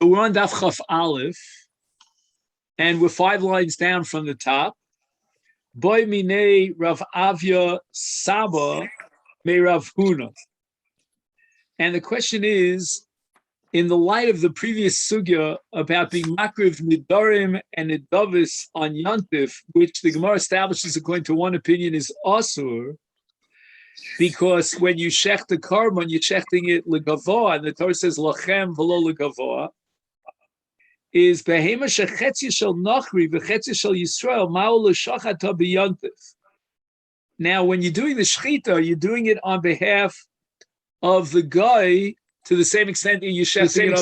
So we're on Daf Chaf Aleph, and we're 5 lines down from the top. Boy Minei Rav Avya Saba Me Rav Huna. And the question is, in the light of the previous sugya about being makriv nidarim and nidavis on yantif, which the Gemara establishes according to one opinion is asur, because when you shech the carbon, you're shechting it legavoa, and the Torah says lachem v'lo legavoa, is behema shechetzi shel nachri v'chetzi shel Yisrael ma'ol l'shachata b'yantif. Now, when you're doing the shechita, you're doing it on behalf of the guy to the same extent that you're shechting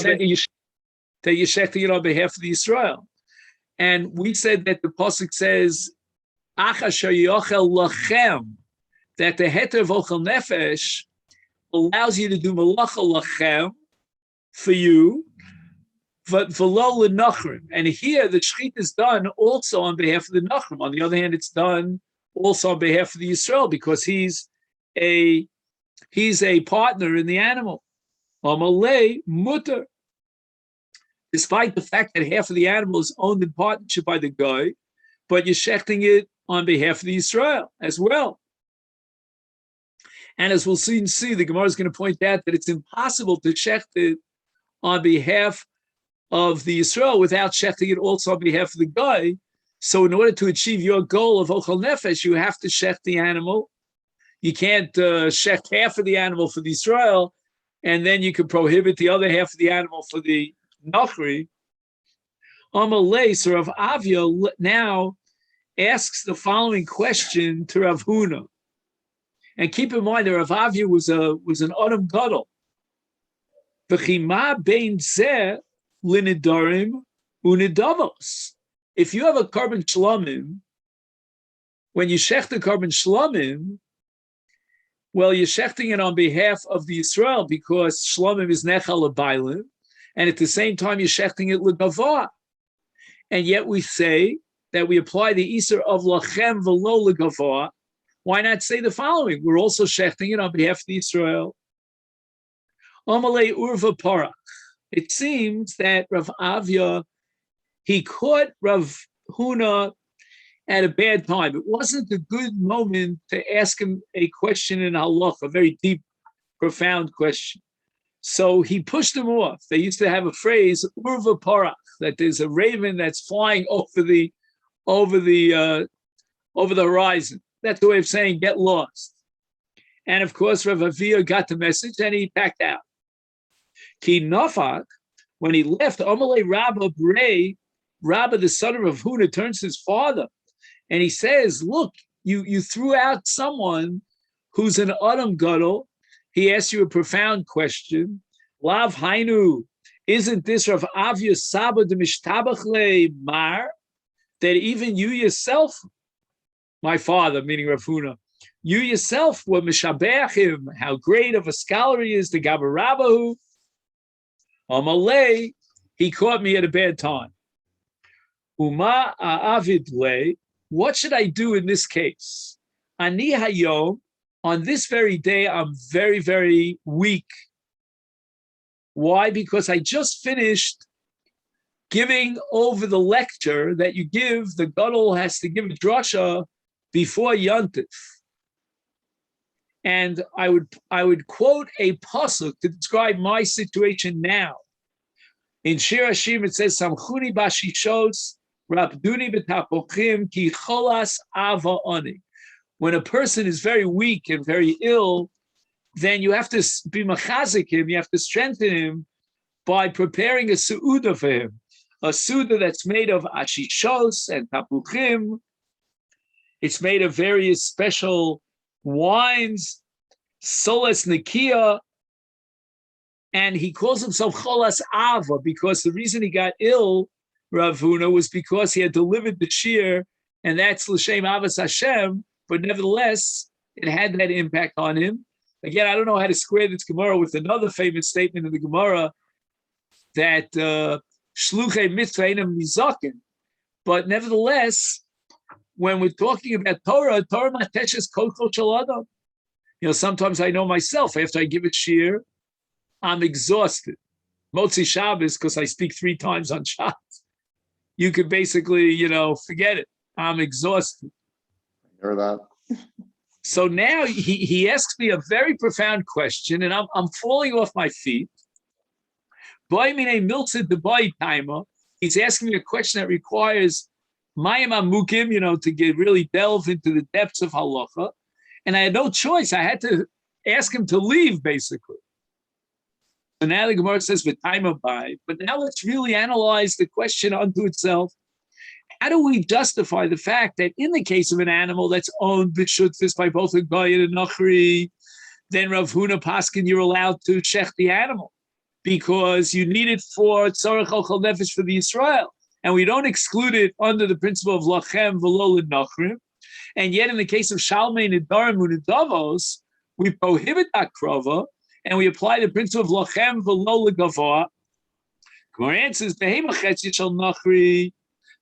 it on behalf of the Yisrael. And we said that the pasuk says, Achasher yochel lachem, that the heter of ochel nefesh allows you to do malacha lachem for you, but v'lo l'nachrim. And here the shechit is done also on behalf of the nachrim. On the other hand, it's done also on behalf of the Yisrael because he's a partner in the animal. Amalei mutter. Despite the fact that half of the animal is owned in partnership by the guy, but you're shechting it on behalf of the Yisrael as well. And as we'll soon see, the Gemara is going to point out that it's impossible to shecht it on behalf of the Yisrael without shechting it also on behalf of the guy. So in order to achieve your goal of ochel nefesh, you have to shecht the animal. You can't shecht half of the animal for the Yisrael, and then you can prohibit the other half of the animal for the Nachri. Amalei, so Rav Avya now asks the following question to Rav Huna. And keep in mind that Rav Avya was an Adam Gadol. V'chima bein zeh linidarim unidavos. If you have a carbon shlamim, when you shech the carbon shlamim, well, you're shechting it on behalf of the Yisrael because shlamim is nechal l'bailim, and at the same time you're shechting it l'gavah. And yet we say that we apply the iser of lachem v'lo l'gavah. Why not say the following? We're also shechting it on behalf of the Yisrael. Amalei urva parach. It seems that Rav Avya, he caught Rav Huna at a bad time. It wasn't a good moment to ask him a question in halach, a very deep, profound question. So he pushed him off. They used to have a phrase, urva parach, that there's a raven that's flying over the horizon. That's the way of saying get lost. And of course, Rav Avia got the message and he packed out. Ki nafak, when he left, Amalei Rabba Brei, Rabba, the son of Rav Huna, turns to his father and he says, look, you threw out someone who's an Adam Gadol. He asked you a profound question. Lav Hainu, isn't this Rav Avya Saba de Mishtabach le Mar? That even you yourself, my father, meaning Rav Huna, you yourself were Mishabeach him, how great of a scholar he is, the Gabarabahu. Amalei, he caught me at a bad time. Uma Avid le, what should I do in this case? Ani hayom, on this very day, I'm very, very weak. Why? Because I just finished giving over the lecture that you give. The Gadol has to give a drasha before Yantif. And I would quote a pasuk to describe my situation now. In Shir Hashim it says, Samchuni bashishos, Rabduni b'tapochim, ki cholas ava ani. When a person is very weak and very ill, then you have to be machazik him, you have to strengthen him by preparing a su'uda for him. A su'uda that's made of ashishos and tapuchim. It's made of various special wines, solas nikia, and he calls himself cholas ava because the reason he got ill, Rav Huna, was because he had delivered the shir, and that's l'shem avas Hashem, but nevertheless, it had that impact on him. Again, I don't know how to square this Gemara with another famous statement in the Gemara that shluchei mitzvah einam nizaken, but nevertheless, when we're talking about Torah mateshes kol shel adam. Sometimes I know myself, after I give it shir, I'm exhausted. Motzi Shabbos, because I speak 3 times on Shabbos, you could basically, forget it. I'm exhausted. Hear that? So now he asks me a very profound question, and I'm falling off my feet. He's asking me a question that requires Mayim Amukim, to really delve into the depths of halacha. And I had no choice. I had to ask him to leave, basically. So now the Gemara says, "V'taima bai." But now let's really analyze the question unto itself. How do we justify the fact that in the case of an animal that's owned b'shutfis by both a goy and a nachri, then Rav Huna Paskin, you're allowed to shech the animal because you need it for tzarech ochel nefesh for the Yisrael, and we don't exclude it under the principle of lachem v'lo l'nachrim. And yet, in the case of shalmei nedarim unedavos, we prohibit that krova, and we apply the principle of lachem v'lo l'gavoa. Gemara answers, behema chetzi shel nachri,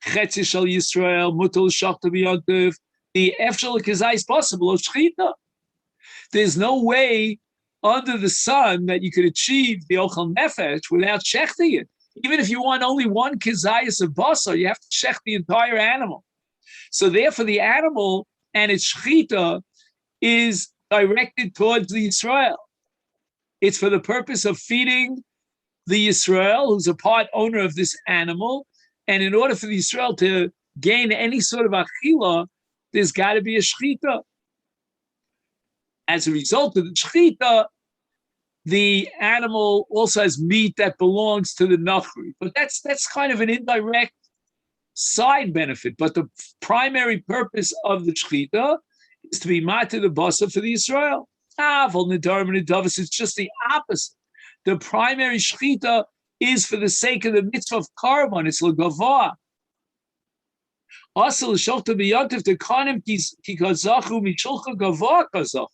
chetzi shel Yisrael, mutal shachta b'yontiv, the efshel l'kazai is possible of shchita. There's no way under the sun that you could achieve the ochel nefesh without shechting it. Even if you want only one kizayas of basar, you have to shech the entire animal. So therefore, the animal and its shechita is directed towards the Yisrael. It's for the purpose of feeding the Yisrael, who's a part owner of this animal. And in order for the Yisrael to gain any sort of achila, there's got to be a shechita. As a result of the shechita, the animal also has meat that belongs to the nachri. But that's kind of an indirect side benefit. But the primary purpose of the shechita is to be matir the basa for the Yisrael. It's just the opposite. The primary shechita is for the sake of the mitzvah of karban. It's l'gavah. Also, l'sholta b'yantiv to kanim ki kazachu mishulcha gavah kazach.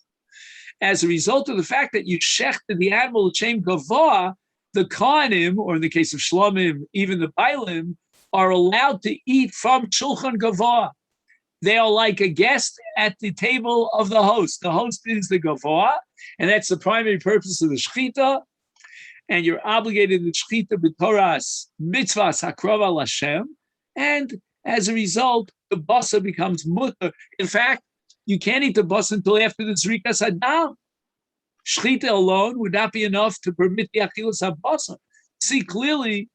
As a result of the fact that you shechted the animal l'shem gavah, the kanim, or in the case of shlomim, even the bailim, are allowed to eat from shulchan gavah. They are like a guest at the table of the host. The host is the gavah, and that's the primary purpose of the shechita. And you're obligated to shechita b'toras mitzvahs hakrova l'Hashem, and as a result, the basa becomes mutter. In fact, you can't eat the basa until after the zrikas hadam. Shechita alone would not be enough to permit the achilas habasa. See clearly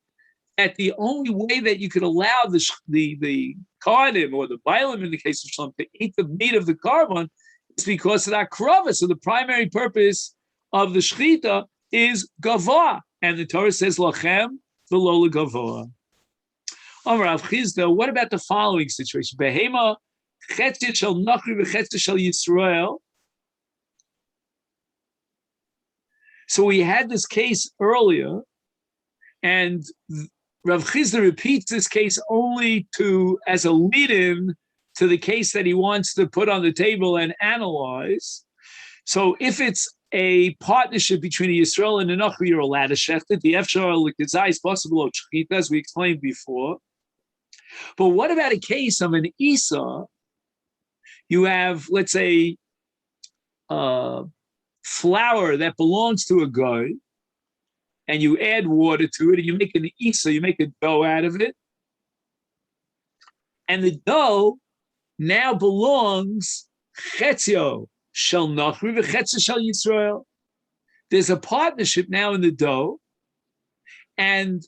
that the only way that you could allow the kardim or the bailim in the case of shalom to eat the meat of the carbon is because of that krava. So the primary purpose of the shechita is gavah, and the Torah says lachem v'lo l'gavah. Amar Rav Chizda, what about the following situation? Behema chetzit shel nachri v'chetzit shel Yisrael. So we had this case earlier, and Rav Chizda repeats this case only as a lead-in to the case that he wants to put on the table and analyze. So if it's a partnership between a Yisrael and a Nachri, you're allowed to shech it. The efshar l'kizai is possible of shechita, as we explained before. But what about a case of an Isa? You have, let's say, flour that belongs to a guy, and you add water to it, and you make an Isa, you make a dough out of it. And the dough now belongs chetzio shel nachri v'chetzio shel Yisrael. There's a partnership now in the dough, and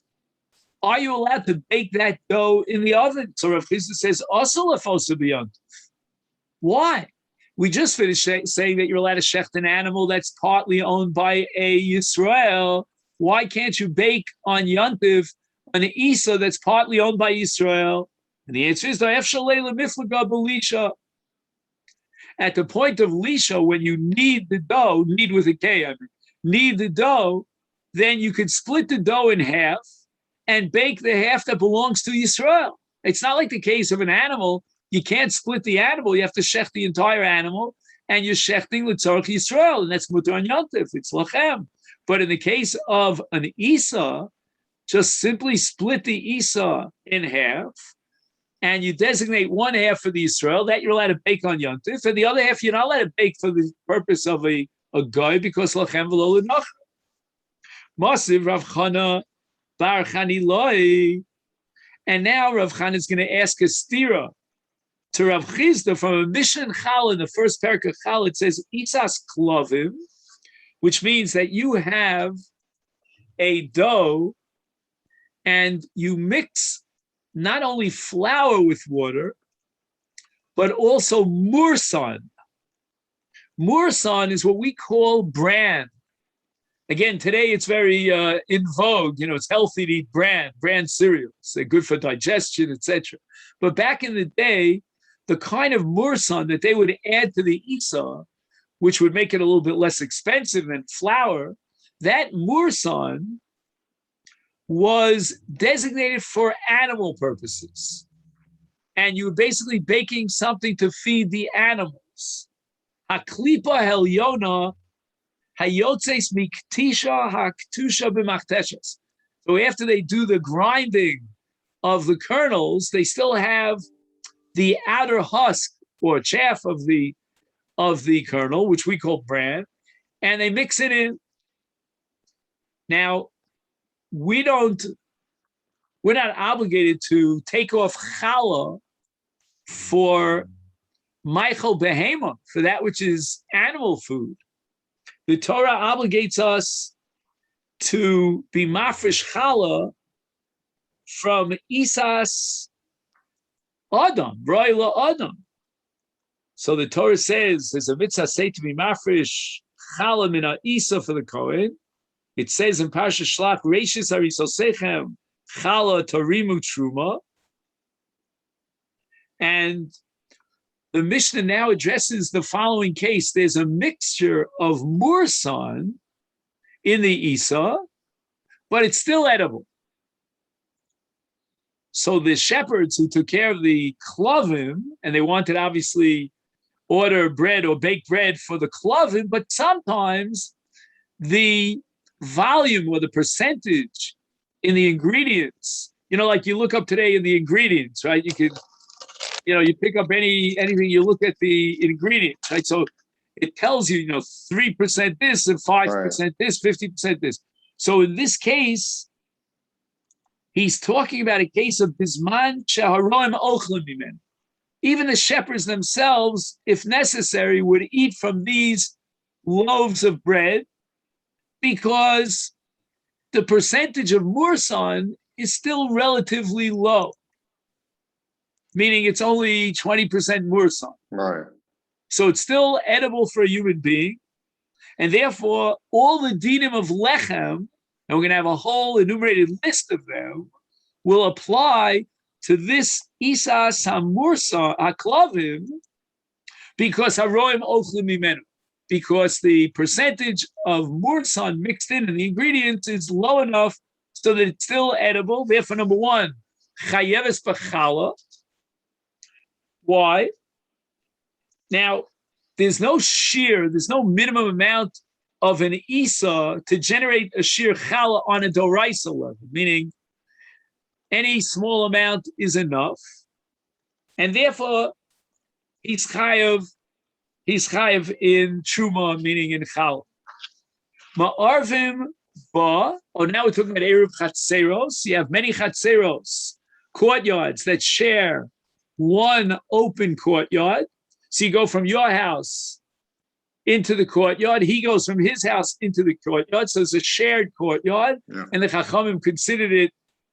are you allowed to bake that dough in the oven? So Rav Chizda says, also lefosa b'yontif. Why? We just finished saying that you're allowed to shecht an animal that's partly owned by a Yisrael. Why can't you bake on Yontif an Isa that's partly owned by Yisrael? And the answer is, at the point of lisha, when you knead the dough, knead with a K, I mean, knead the dough, then you could split the dough in half and bake the half that belongs to Yisrael. It's not like the case of an animal. You can't split the animal. You have to shech the entire animal, and you're shechting l'tzarech Yisrael, and that's mutar on Yontif. It's lachem. But in the case of an Isa, just simply split the Isa in half, and you designate one half for the Yisrael, that you're allowed to bake on Yontif, and the other half you're not allowed to bake for the purpose of a guy, because lachem v'lo l'nachar. Masiv Rav Chana Bar Chaniloi. And now Rav Chana is going to ask a stira to Rav Chizda from a Mishnah Chal in the first parak of Chal. It says Itzas Klovim, which means that you have a dough and you mix not only flour with water, but also mursan. Mursan is what we call bran. Again, today it's very in vogue. It's healthy to eat bran cereals. They're good for digestion, etc. But back in the day, the kind of mursan that they would add to the isa, which would make it a little bit less expensive than flour, that mursan was designated for animal purposes. And you were basically baking something to feed the animals. Haklipa helyona hayotzes miktisha haktusha b'machteshes. So after they do the grinding of the kernels, they still have the outer husk or chaff of the kernel, which we call bran, and they mix it in. Now, we're not obligated to take off challah for Michael Behema, for that which is animal food. The Torah obligates us to be mafresh challah from Isas Adam, Roila Adam. So the Torah says, there's a mitzvah say to be mafresh challah min Isa for the Kohen. It says in Parsha Shlach, Reishis Harisosechem Chala Torimu Truma. And the Mishnah now addresses the following case. There's a mixture of mursan in the Isa, but it's still edible. So the shepherds who took care of the klavim, and they wanted obviously order bread or bake bread for the klavim, but sometimes the volume or the percentage in the ingredients, like you look up today in the ingredients, right? You can, you pick up anything, you look at the ingredients, right? So it tells you, 3% this and 5% this, 50% this. So in this case, he's talking about a case of bisman shaharoim ochlim mimen. Even the shepherds themselves, if necessary, would eat from these loaves of bread, because the percentage of mursan is still relatively low, meaning it's only 20% mursan. Right. So it's still edible for a human being, and therefore all the dinim of lechem, and we're going to have a whole enumerated list of them, will apply to this isa samursa aklavim, because haroim ochlim mimenu. Because the percentage of mursan mixed in the ingredients is low enough so that it's still edible. Therefore, number one, chayeves b'chala. Why? Now, there's no shear, there's no minimum amount of an isa to generate a shear chala on a doraisa level, meaning any small amount is enough. And therefore, he's chayev in truma, meaning in chal. Ma'arvim ba. Oh, now we're talking about eruv chatzeros. You have many chatzeros, courtyards that share one open courtyard. So you go from your house into the courtyard. He goes from his house into the courtyard. So it's a shared courtyard. Yeah. And the Chachamim considered it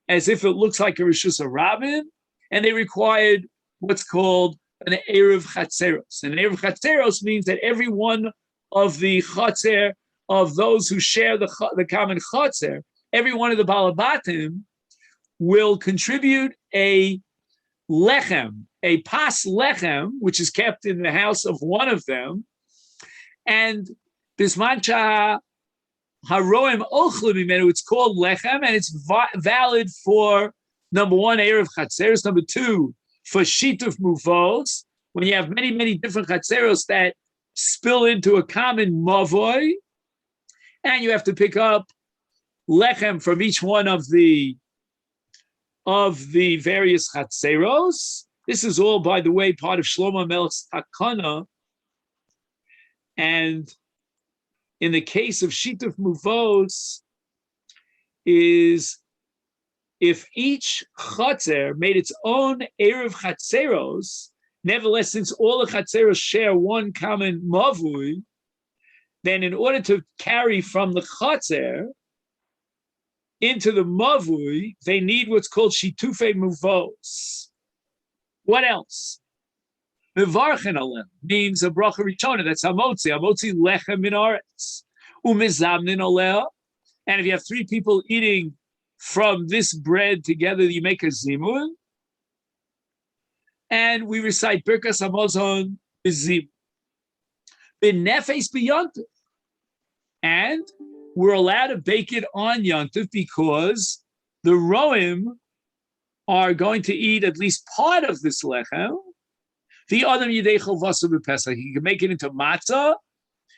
as if it looks like a Rishus Rabbin, and they required what's called an Erev Chatzeros. And Erev Chatzeros means that every one of the Chatzer, of those who share the common Chatzer, every one of the Balabatim will contribute a lechem, a pas lechem, which is kept in the house of one of them. And bismancha haroim ochlim mimenu, it's called lechem, and it's valid for, number one, Erev Chatzeros, number two, for shituf muvos, when you have many, many different chatzeros that spill into a common mavoy, and you have to pick up lechem from each one of the various chatzeros. This is all, by the way, part of Shlomo Melech's takana. And in the case of shituf muvos, is if each chatzer made its own erev chatzeros, nevertheless, since all the chatzeros share one common mavui, then in order to carry from the chatzer into the mavui, they need what's called shitufe muvos. What else? Mevarchen alem means a bracha richona. That's hamotzi. Hamotzi lechem min aretz. Umezamnin aleh. And if you have three people eating from this bread together, you make a zimun. And we recite Birkas Hamazon b'zim. B'nefes b'yontif. And we're allowed to bake it on Yontif because the Roim are going to eat at least part of this lechem. The other Yidei Chovasa b'Pesach. You can make it into matzah,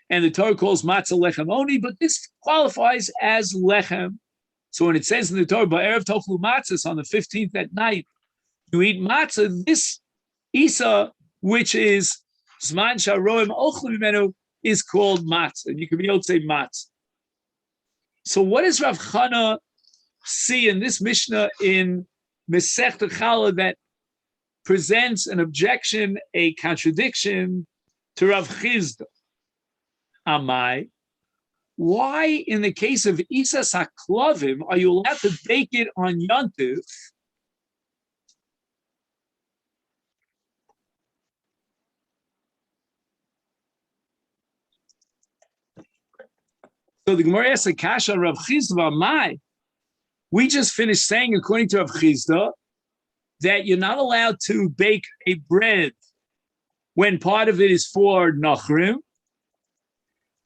and the Torah calls matzah lechem only, but this qualifies as lechem. So when it says in the Torah, Ba'erev tochlu matzahs, on the 15th at night, you eat matzah, this Isa, which is Zman Sharoim Ochlu Mimenu, is called matzah. And you can be able to say matzah. So what does Rav Chana see in this Mishnah in Masechet Challah that presents an objection, a contradiction to Rav Chizda? Amai, why in the case of Isas HaKlovim are you allowed to bake it on Yontif? So the Gemara asks a kasha on Rav Chizda, Amai. We just finished saying, according to Rav Chizda, that you're not allowed to bake a bread when part of it is for Nachrim.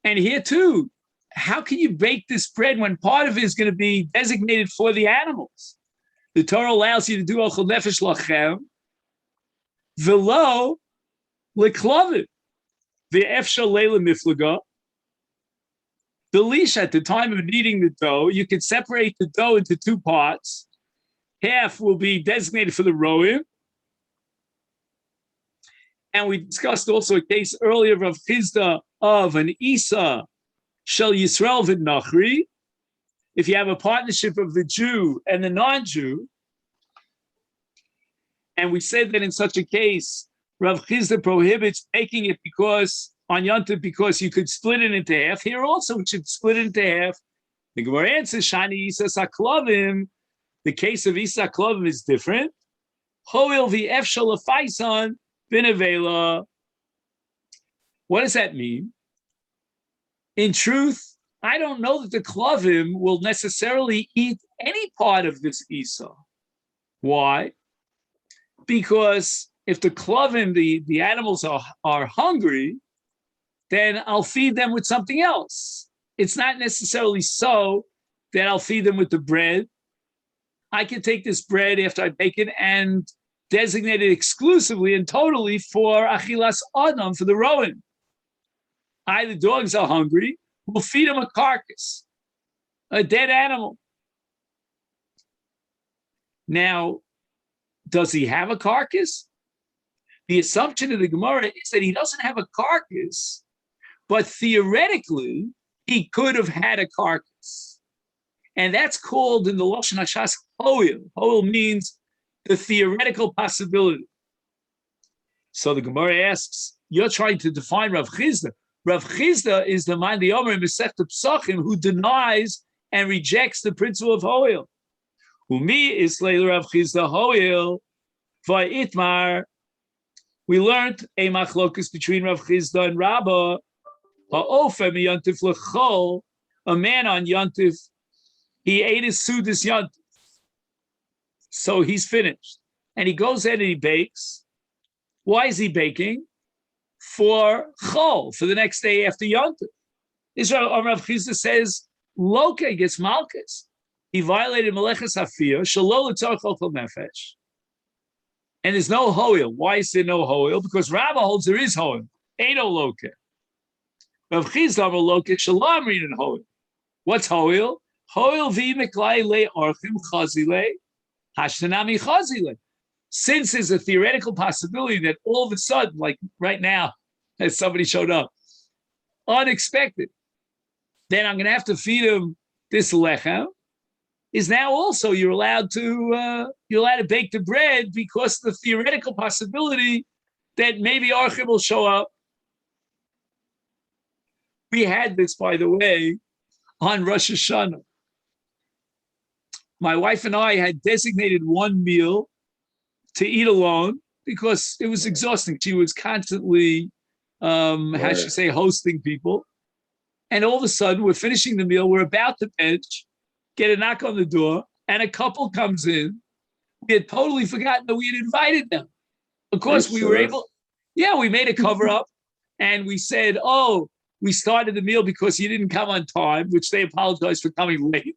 And here too, how can you bake this bread when part of it is going to be designated for the animals? The Torah allows you to do Ochel Nefesh Lachem, Velo Leklavim, Ve'efshal Leila Miflaga. The leash at the time of kneading the dough, you can separate the dough into two parts. Half will be designated for the roim. And we discussed also a case earlier of Chizda of an Isa Shel Yisrael V'Nachri. If you have a partnership of the Jew and the non-Jew, and we said that in such a case, Rav Chizda prohibits making it because on Yontif because you could split it into half. Here also we should split it into half. The Gemara answers, Shani Isa Saklavim. The case of Isa Klovim is different. Hoil v'efshal afaisan b'nevela. What does that mean? In truth, I don't know that the Klovim will necessarily eat any part of this Isa. Why? Because if the Klovim, the animals are hungry, then I'll feed them with something else. It's not necessarily so that I'll feed them with the bread. I can take this bread after I bake it and designate it exclusively and totally for Achilas Adam, for the Rowan. The dogs are hungry, we'll feed them a carcass, a dead animal. Now, does he have a carcass? The assumption of the Gemara is that he doesn't have a carcass, but theoretically, he could have had a carcass. And that's called in the Lashon HaShas Hoil. Hoil means the theoretical possibility. So the Gemara asks, you're trying to define Rav Chizda. Rav Chizda is the man, the Omer in Masechet Psachim, who denies and rejects the principle of Hoil. Umi is Leila Rav Chizda Hoil, Va'itmar. We learned a machlokus between Rav Chizda and Rabbah. Ha'ofem Yontif L'chol, a man on Yontif, he ate his Sudas Yontif. So he's finished. And he goes in and he bakes. Why is he baking? For Chol, for the next day after Yontif. Israel Rav Chizda says, Loke gets Malchus. He violated Meleches Hafiyah, Shalol L'tzarech Ochel Nefesh. And there's no Hoil. Why is there no Hoil? Because Rabbah holds there is Hoil. Ain't no Loke. Rav Chizda Loke, Shalom reading Hoil. What's Hoil? Hoil vi meklai le orchim chazile, hashtanami chazile. Since there's a theoretical possibility that all of a sudden, like right now, as somebody showed up, unexpected, then I'm going to have to feed him this lechem. is now also you're allowed to bake the bread because of the theoretical possibility that maybe Archim will show up. We had this, by the way, on Rosh Hashanah. My wife and I had designated one meal to eat alone because it was exhausting. She was constantly, how should I say, hosting people. And all of a sudden, we're finishing the meal. We're about to bench, get a knock on the door, and a couple comes in. We had totally forgotten that we had invited them. Of course, we were able. Yeah, we made a cover up, and we said, "Oh, we started the meal because you didn't come on time," which they apologized for coming late.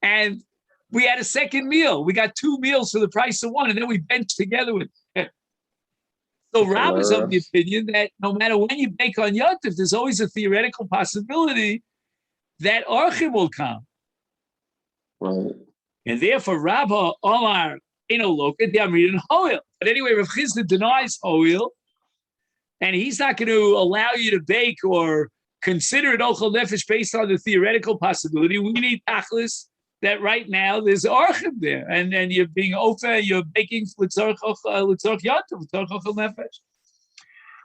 And we had a second meal. We got two meals for the price of one, and then we benched together with them. So Rob is of the opinion that no matter when you bake on Yom Tov, there's always a theoretical possibility that Archim will come. Right. And therefore, Rabba Omar Enoloka Damrin Hoil. But anyway, Rav Chizda denies Hoil, and he's not going to allow you to bake or consider it Ochel Nefesh based on the theoretical possibility. We need Tachlis that right now there's Archim there, and you're being ofa, you're baking Litzorch Yom Tov, Litzorch Ochel Nefesh.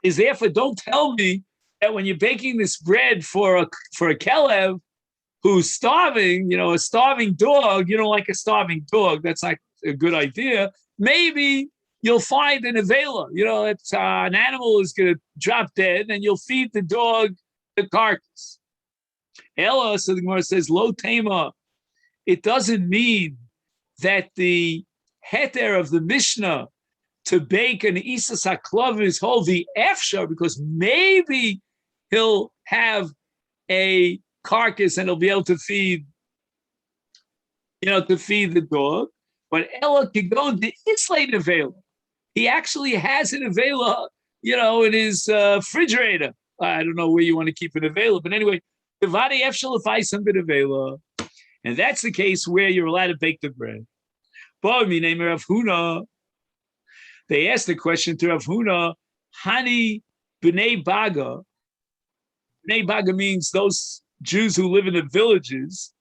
Is therefore, don't tell me that when you're baking this bread for a Kelev who's starving, a starving dog, you don't like a starving dog. That's not a good idea. Maybe you'll find an avela. It's an animal is going to drop dead, and you'll feed the dog the carcass. Ella, so the Gemara says, lo tema. It doesn't mean that the heter of the Mishnah to bake an Isas HaKlav is whole the efshar, because maybe he'll have a carcass and he'll be able to feed, the dog. But Ella can go the Islay Nevela. He actually has an Nevela, in his refrigerator. I don't know where you want to keep an Nevela, but anyway, Devade Efshal if I some bit Nevela. And that's the case where you're allowed to bake the bread. They asked the question to Rav Huna, Hani B'nei Baga. B'nei Baga means those Jews who live in the villages.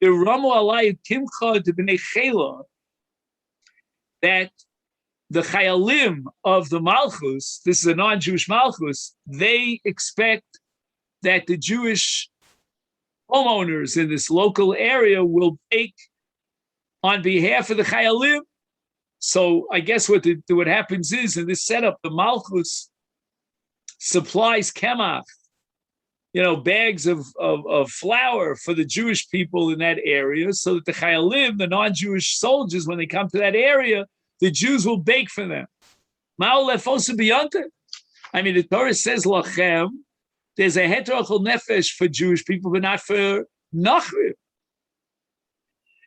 The Ramu Alai Timcha de B'nei Chela, that the Chayalim of the Malchus, this is a non-Jewish Malchus, they expect that the Jewish homeowners in this local area will bake on behalf of the Chayalim. So I guess what happens is, in this setup, the Malchus supplies kemach, bags of flour for the Jewish people in that area, so that the Chayalim, the non-Jewish soldiers, when they come to that area, the Jews will bake for them. I mean, the Torah says, Lachem, there's a heterachol nefesh for Jewish people, but not for Nachrim.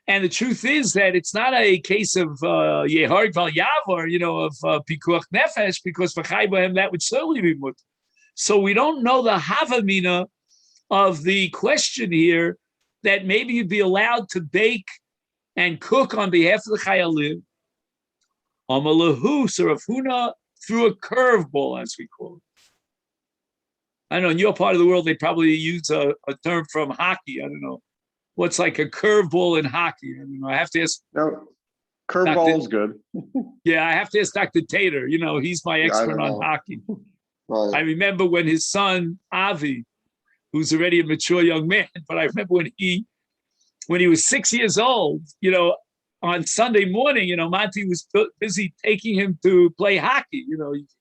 And the truth is that it's not a case of Yehar Val Yavar, of Pikuach Nefesh, because for Chai Bohem that would certainly be mutter. So we don't know the Havamina of the question here, that maybe you'd be allowed to bake and cook on behalf of the Chayalim. Amalahu, so Rav Huna threw a curveball, as we call it. I don't know, in your part of the world, they probably use a term from hockey. I don't know. What's like a curveball in hockey? I don't know. I have to ask. No, curveball is good. Yeah, I have to ask Dr. Tater. He's my expert on hockey. Right. I remember when his son, Avi, who's already a mature young man, but I remember when he was 6 years old, on Sunday morning, Monty was busy taking him to play hockey.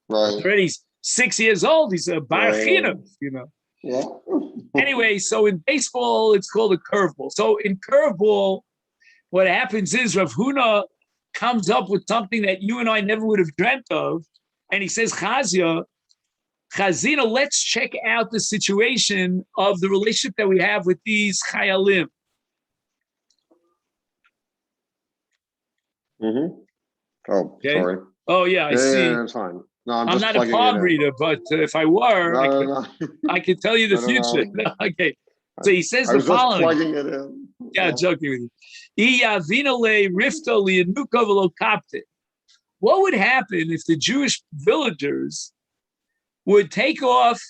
Right. Already 6 years old. He's a bar chinam, Yeah. Anyway, so in baseball, it's called a curveball. So in curveball, what happens is Rav Huna comes up with something that you and I never would have dreamt of. And he says, Chazina, let's check out the situation of the relationship that we have with these Chayalim. Mm-hmm. Oh, okay. Sorry. Oh, yeah, I see. Yeah, that's fine. No, I'm not a palm reader, but if I were, I could tell you the future. Okay. So he says the following. Just plugging it in. Yeah, joking with you. What would happen if the Jewish villagers would take off,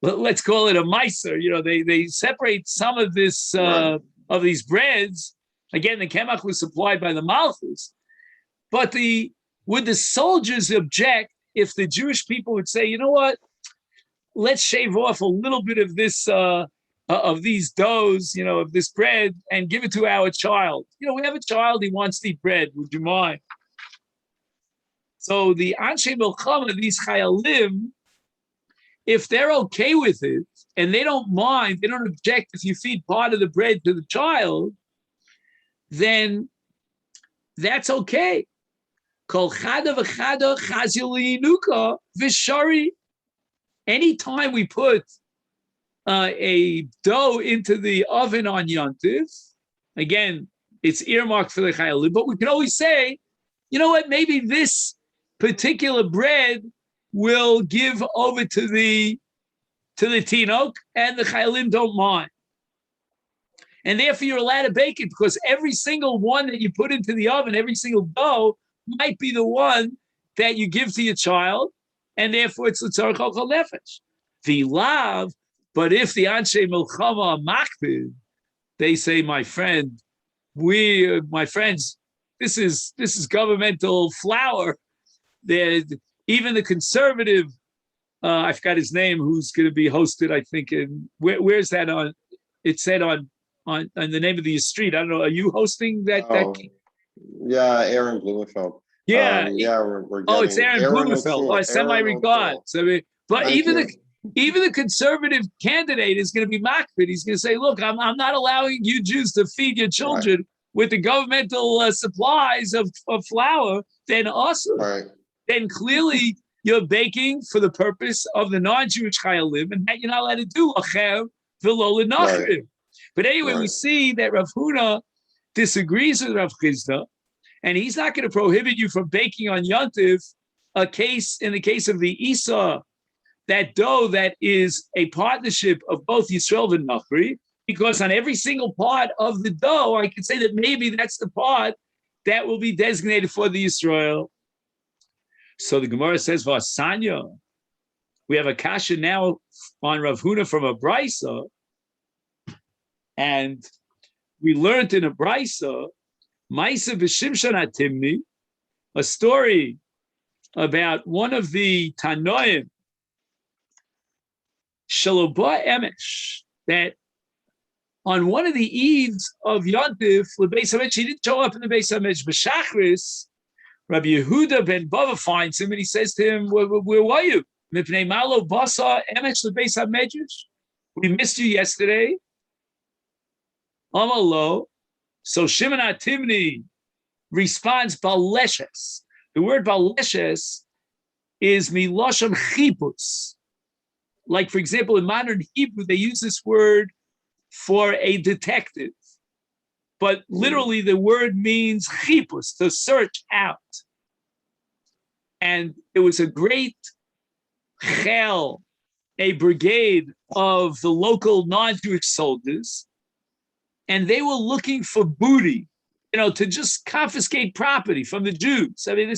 let's call it a meiser, they separate some of this of these breads Again, the kemach was supplied by the Malchus. But would the soldiers object if the Jewish people would say, you know what, let's shave off a little bit of this, of these doughs, of this bread, and give it to our child. We have a child, he wants to eat bread. Would you mind? So the Anshe Milchama, these Chayalim, if they're okay with it, and they don't mind, they don't object if you feed part of the bread to the child, then that's okay. Kol chada v'chada chazil linuka v'shari. Anytime we put a dough into the oven on Yontif, again, it's earmarked for the Chayalim, but we can always say, you know what, maybe this particular bread will give over to the Tinok, and the Chayalim don't mind. And therefore you're allowed to bake it, because every single one that you put into the oven, every single dough, might be the one that you give to your child, and therefore it's l'tzarech kol nefesh. The lav, but if the anshe milchama makpid, they say, my friends, this is governmental flour. Even the conservative, I forgot his name, who's going to be hosted, I think, in where's that on? It said on the name of the street. I don't know. Are you hosting that? Yeah, Aaron Blumenfeld. Yeah, we're getting it's Aaron Blumenfeld. I send my regards. But even the conservative candidate is going to be makpid. He's going to say, "Look, I'm not allowing you Jews to feed your children with the governmental supplies of flour." Then also, then clearly you're baking for the purpose of the non-Jewish chayalim, and that you're not allowed to do achem v'lo l'nachrim. But anyway, we see that Rav Huna disagrees with Rav Chisda, and he's not going to prohibit you from baking on Yontif in the case of the Isa, that dough that is a partnership of both Yisrael and Nachri, because on every single part of the dough, I can say that maybe that's the part that will be designated for the Yisrael. So the Gemara says, Vasanya, we have a kasha now on Rav Huna from a Beitza, and we learned in a Beitza, Maisa v'Shimshon Atimni, a story about one of the Tanoim, Shalobah Emesh, that on one of the Eids of Yontif, the Beis Hamesh, he didn't show up in the Beis Hamesh, B'Shachris, Rabbi Yehuda ben Bava finds him and he says to him, where were you? Mipnei Malo Basa Emesh the Beis Hamedrash? We missed you yesterday. Amalo. So Shimon HaTimni responds Baleshes. The word Baleshes is Miloshon Chipus. Like, for example, in modern Hebrew, they use this word for a detective. But literally, the word means chipus, to search out. And it was a great chel, a brigade of the local non-Jewish soldiers, and they were looking for booty, to just confiscate property from the Jews. I mean,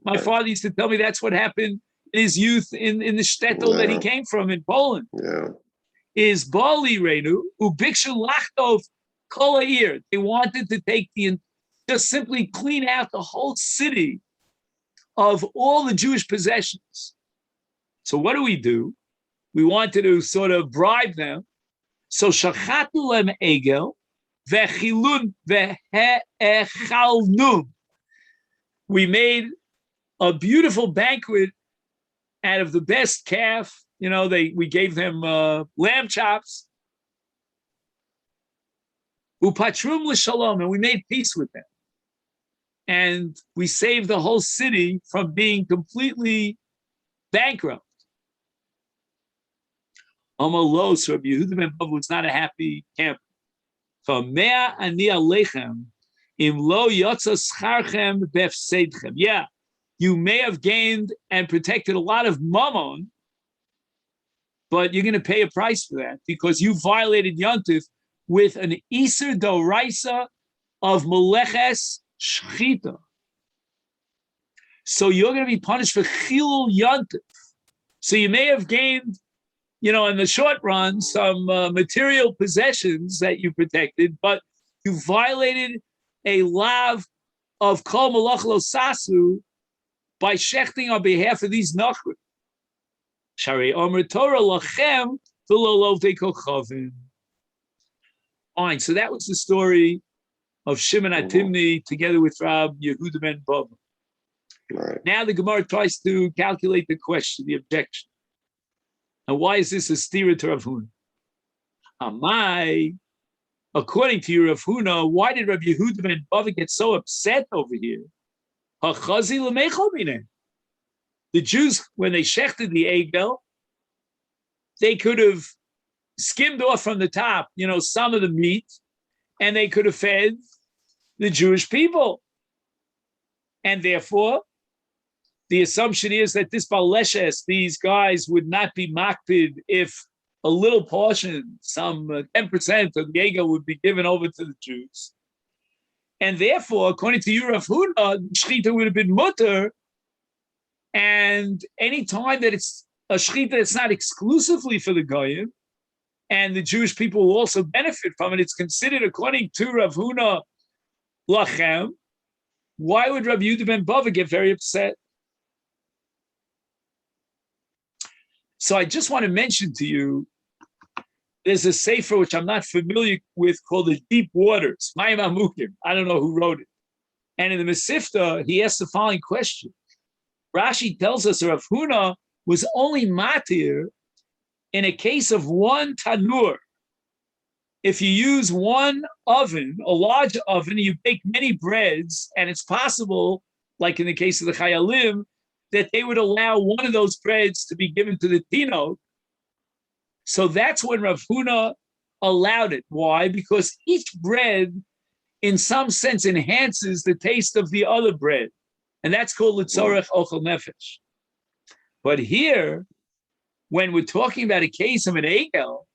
my father used to tell me that's what happened in his youth in the shtetl that he came from in Poland. Yeah. Is Bali Reinu, Ubikshu Lachtov Kolair. They wanted to take just simply clean out the whole city of all the Jewish possessions. So what do? We wanted to sort of bribe them. So Shachatu lem egel vechilun vehechalnum. We made a beautiful banquet out of the best calf. We gave them lamb chops. Upatrum l'shalom, and we made peace with them. And we saved the whole city from being completely bankrupt. Amalos, Rabbi Yehuda ben Bava was not a happy camper. So mea ani alechem im lo yotza scharchem befseidchem. Yeah, you may have gained and protected a lot of mammon, but you're going to pay a price for that because you violated Yontif with an Iser Doraisa of Meleches Shchita. So you're going to be punished for Chilul Yontif. So you may have gained, in the short run, some material possessions that you protected, but you violated a lav of kol malach lo sasu by shechting on behalf of these nachrim. Shari omer Torah lachem v'lo lovdei kochavim. Fine, so that was the story of Shimon HaTimni together with Rab Yehuda ben Bava. Right. Now the Gemara tries to calculate the question, the objection. And why is this a stira to Rav Huna? Amai, according to Rav Huna, why did Rab Yehuda ben Bava get so upset over here? Hachazi l'meichol mineh. The Jews, when they shechted the egel, they could have skimmed off from the top, some of the meat, and they could have fed the Jewish people. And therefore, the assumption is that this baleshes, these guys would not be makpid if a little portion, some 10% of the egel would be given over to the Jews. And therefore, according to Rav Huna, shechita would have been mutter. And any time that it's a shechita that's not exclusively for the goyim, and the Jewish people will also benefit from it, it's considered, according to Rav Huna, lachem. Why would Rabbi Yehuda ben Bava get very upset? So I just want to mention to you, there's a sefer which I'm not familiar with called The Deep Waters, Mayim Amukim. I don't know who wrote it. And in the Masechet, he asks the following question. Rashi tells us Rav Huna was only matir in a case of one tanur. If you use one oven, a large oven, you bake many breads, and it's possible, like in the case of the Chayalim, that they would allow one of those breads to be given to the Tino. So that's when Rav Huna allowed it. Why? Because each bread, in some sense, enhances the taste of the other bread. And that's called Litzorech Ochel Nefesh. But here, when we're talking about a case of an egel,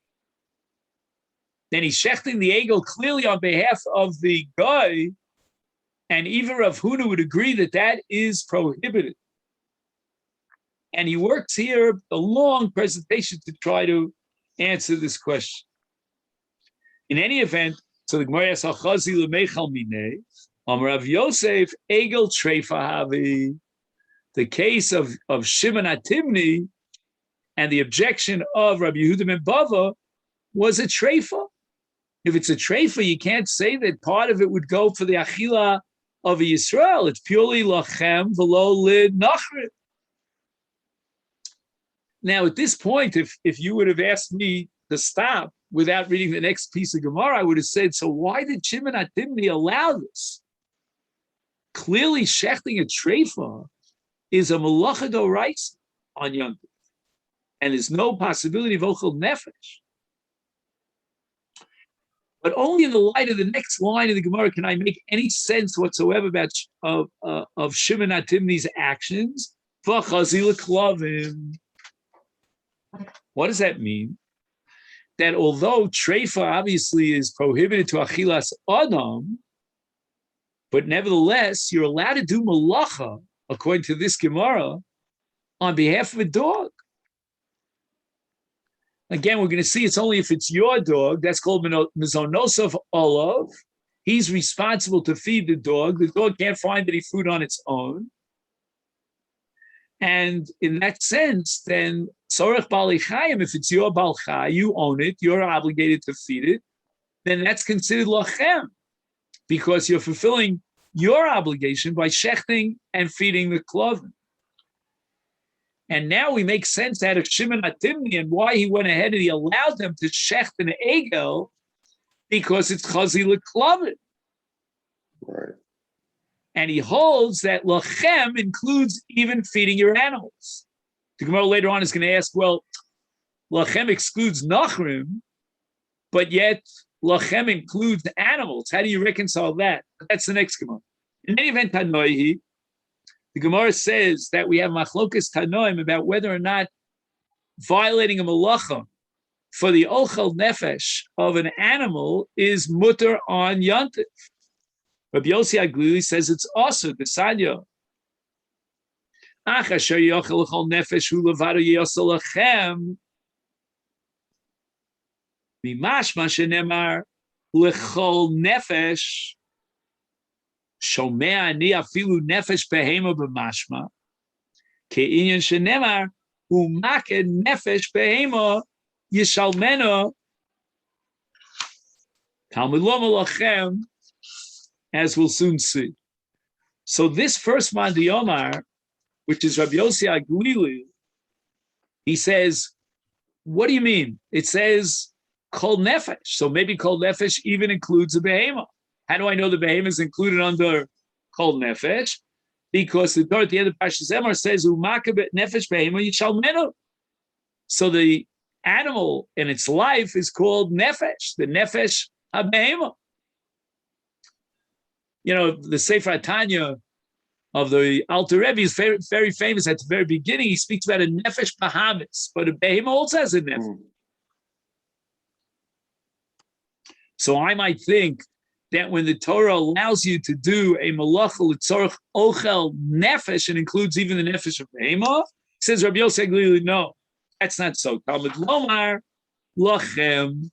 then he's shechting the egel clearly on behalf of the guy, and even Rav Huna would agree that that is prohibited. And he works here a long presentation to try to answer this question. In any event, so the Gemara asks, "Hachazi lemeichal minei, Rav Yosef egel treifa havi." The case of Shimon HaTimni and the objection of Rabbi Yehuda ben Bava was a treifa. If it's a treifa, you can't say that part of it would go for the achila of a Yisrael. It's purely lachem v'lo lid nachrit. Now, at this point, if you would have asked me to stop without reading the next piece of Gemara, I would have said, so why did Shimon HaTimni allow this? Clearly, shechting a treifa is a malacha d'oraisa on Yom Tov, and there's no possibility of ochel nefesh. But only in the light of the next line of the Gemara can I make any sense whatsoever about of Shimon HaTimni's actions. V'chazi l'klavim. What does that mean? That although treifa obviously is prohibited to achilas adam, but nevertheless you're allowed to do malacha, according to this Gemara, on behalf of a dog. Again, we're going to see it's only if it's your dog. That's called mizonosov olav. He's responsible to feed the dog. The dog can't find any food on its own. And in that sense, then tzorech bali chayim, if it's your bal chay, you own it, you're obligated to feed it, then that's considered lachem, because you're fulfilling your obligation by shechting and feeding the cloven. And now we make sense out of Shimon HaTimni and why he went ahead and he allowed them to shecht an egel, because it's chazi l'kloven. Right. And he holds that lachem includes even feeding your animals. The Gemara later on is going to ask, well, lachem excludes nachrim, but yet lachem includes animals. How do you reconcile that? That's the next Gemara. In any event, Tanoihi, the Gemara says that we have machlokas Tanoim about whether or not violating a malacha for the ochel nefesh of an animal is mutter on Yontif. Rabbi Yossi Aglili says it's also the Sanya. Ach asher yochel l'chol nefesh hu levado yosel lachem mimashma shenemar l'chol nefesh Shomea ani afilu nefesh behema b'mashma. Ke'inyan shenemar u'maked nefesh behema yishalmena Talmud Loma Lachem, as we'll soon see. So this first Mandi Omar, which is Rabbi Yossi Aglili, he says, what do you mean? It says Kol Nefesh. So maybe Kol Nefesh even includes a behema. How do I know the behema is included under Kol Nefesh? Because the Torah at the end of Parshas Emor says, U'makabet Nefesh behema yishalmenu. So the animal in its life is called Nefesh, the Nefesh HaBehema. You know, the Sefer Tanya of the Alter Rebbe is very, very famous. At the very beginning, he speaks about a Nefesh Bahamis, but a Behema also has a Nefesh. So I might think that when the Torah allows you to do a Malacha L'tzorach Ochel Nefesh, and includes even the Nefesh of Behema, says Rabbi Yosef Glili, no, that's not so. Talmud Lomar Lachem.